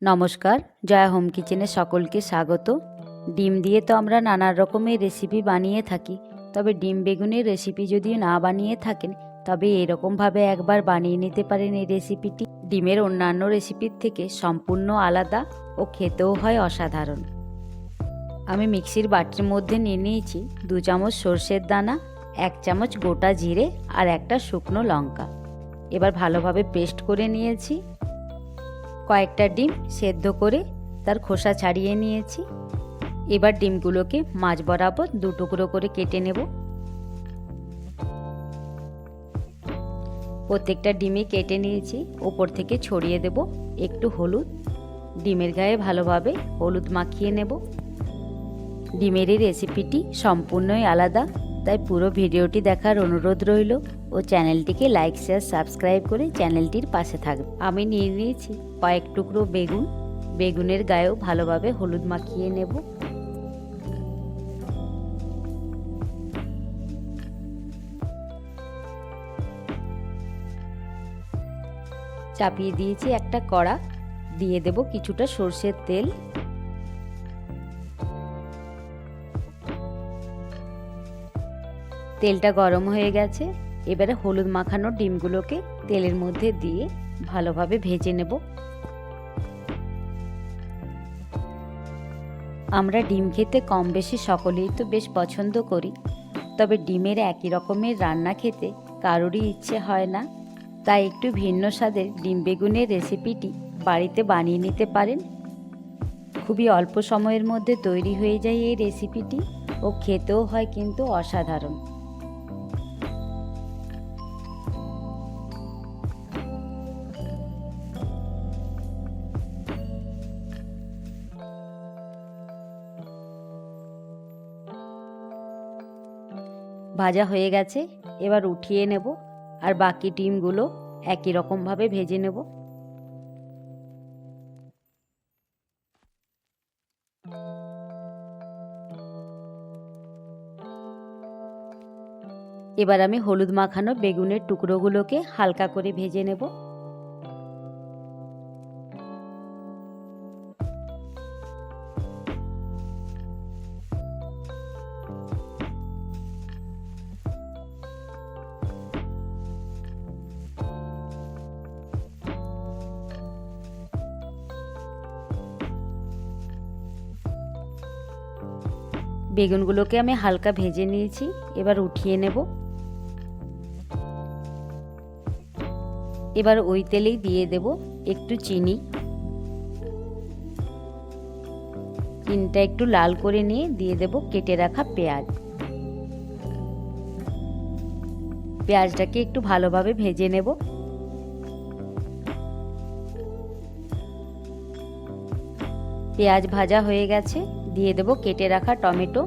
নমস্কার, জয়া হোম কিচেনে সকলকে স্বাগত। ডিম দিয়ে তো আমরা নানা রকমের রেসিপি বানিয়ে থাকি, তবে ডিম বেগুনের রেসিপি যদি না বানিয়ে থাকেন তবে এরকমভাবে একবার বানিয়ে নিতে পারেন। এই রেসিপিটি ডিমের অন্যান্য রেসিপির থেকে সম্পূর্ণ আলাদা ও খেতেও হয় অসাধারণ। আমি মিক্সির বাটির মধ্যে নিয়ে নিয়েছি 2 চামচ সর্ষের দানা, 1 চামচ গোটা জিরে আর একটা শুকনো লঙ্কা। এবার ভালোভাবে পেস্ট করে নিয়েছি। কয়েকটা ডিম সেদ্ধ করে তার খোসা ছাড়িয়ে নিয়েছি। এবার ডিমগুলোকে মাঝ বরাবর 2 টুকরো করে কেটে নেব। প্রত্যেকটা ডিমই কেটে নিয়েছি। ওপর থেকে ছড়িয়ে দেব একটু হলুদ। ডিমের গায়ে ভালোভাবে হলুদ মাখিয়ে নেব। ডিমের এই রেসিপিটি সম্পূর্ণই আলাদা, তাই পুরো ভিডিওটি দেখার অনুরোধ রইল ও চ্যানেলটিকে লাইক, শেয়ার, সাবস্ক্রাইব করে চ্যানেলটির পাশে থাকবে। আমি নিয়ে নিয়েছি কয়েক টুকরো বেগুন। বেগুনের গায়েও ভালোভাবে হলুদ মাখিয়ে নেব। চাপিয়ে দিয়েছি একটা কড়া, দিয়ে দেব কিছুটা সর্ষের তেল। তেলটা গরম হয়ে গেছে। এবারে হলুদ মাখানো ডিমগুলোকে তেলের মধ্যে দিয়ে ভালোভাবে ভেজে নেব। আমরা ডিম খেতে কম বেশি সকলেই তো বেশ পছন্দ করি, তবে ডিমের একই রকমের রান্না খেতে কারোরই ইচ্ছে হয় না। তাই একটু ভিন্ন স্বাদের ডিম বেগুনের রেসিপিটি বাড়িতে বানিয়ে নিতে পারেন। খুবই অল্প সময়ের মধ্যে তৈরি হয়ে যায় এই রেসিপিটি ও খেতেও হয় কিন্তু অসাধারণ। ভাজা হয়ে গেছে, এবার উঠিয়ে নেব আর বাকি ডিমগুলো একই রকমভাবে ভেজে নেব। এবার আমি হলুদ মাখানো বেগুনের টুকরোগুলোকে হালকা করে ভেজে নেব। বেগুনগুলোকে আমি হালকা ভেজে নিয়েছি, এবার উঠিয়ে নেব। এবার ওই তেলেই দিয়ে দেব একটু চিনি। চিনিটা একটু লাল করে নিয়ে দিয়ে দেব কেটে রাখা পেঁয়াজ। পেঁয়াজটাকে একটু ভালোভাবে ভেজে নেব। পেঁয়াজ ভাজা হয়ে গেছে, দিয়ে দেব কেটে রাখা টমেটো।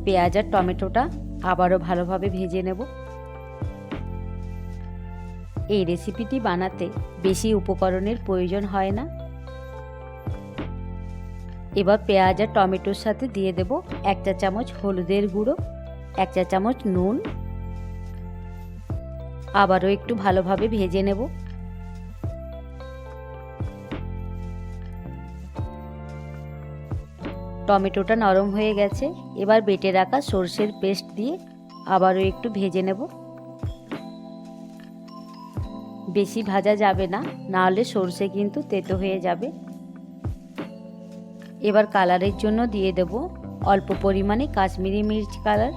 পেঁয়াজ আর টমেটোটা আবারও ভালোভাবে ভেজে নেব। এই রেসিপিটি বানাতে বেশি উপকরণের প্রয়োজন হয় না। এবার পেঁয়াজ আর টমেটোর সাথে দিয়ে দেব 1 চা চামচ হলুদের গুঁড়ো, 1 চা চামচ নুন। আবারও একটু ভালোভাবে ভেজে নেব। টমেটোটা নরম হয়ে গেছে, এবার বেটে রাখা সর্ষের পেস্ট দিয়ে আবারও একটু ভেজে নেব। বেশি ভাজা যাবে না, না হলে সর্ষে কিন্তু তেতো হয়ে যাবে। এবার কালারের জন্য দিয়ে দেব অল্প পরিমাণে কাশ্মীরি মির্চ কালার।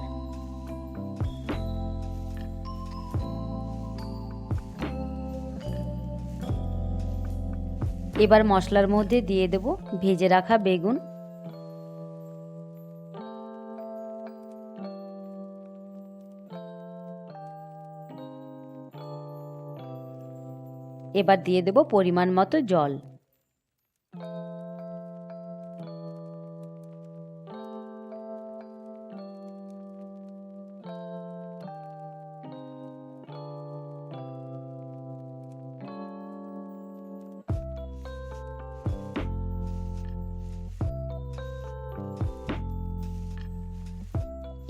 এবার মশলার মধ্যে দিয়ে দেব ভেজে রাখা বেগুন। এবার দিয়ে দেব পরিমাণ মতো জল।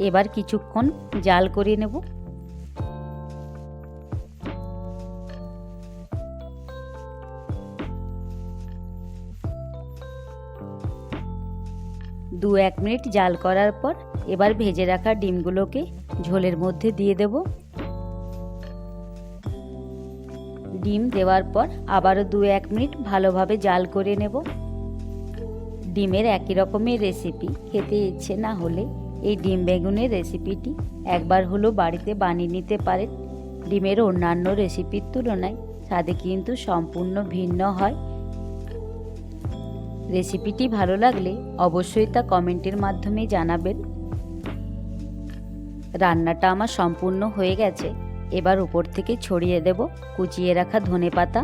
এবার কিছুক্ষণ জাল করে নেব। 2-1 মিনিট জাল করার পর এবার ভেজে রাখা ডিমগুলোকে ঝোলের মধ্যে দিয়ে দেব। ডিম দেওয়ার পর আবারও 2-1 মিনিট ভালোভাবে জাল করে নেব। ডিমের একই রকমের রেসিপি খেতে ইচ্ছে না হলে এই ডিম বেগুনের রেসিপিটি একবার হলো বাড়িতে বানিয়ে নিতে পারেন। ডিমের অন্যান্য রেসিপির তুলনায় স্বাদে কিন্তু সম্পূর্ণ ভিন্ন হয়। রেসিপিটি ভালো লাগলে অবশ্যই তা কমেন্টের মাধ্যমে জানাবেন। রান্নাটা আমার সম্পূর্ণ হয়ে গেছে। এবার উপর থেকে ছড়িয়ে দেব কুচিয়ে রাখা ধনেপাতা।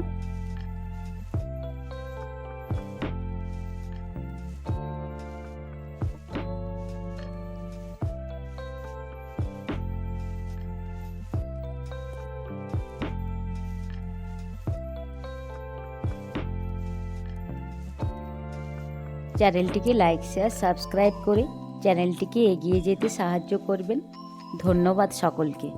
চ্যানেলটিকে লাইক শেয়ার সাবস্ক্রাইব করে চ্যানেলটিকে এগিয়ে যেতে সাহায্য করবেন। ধন্যবাদ সকলকে।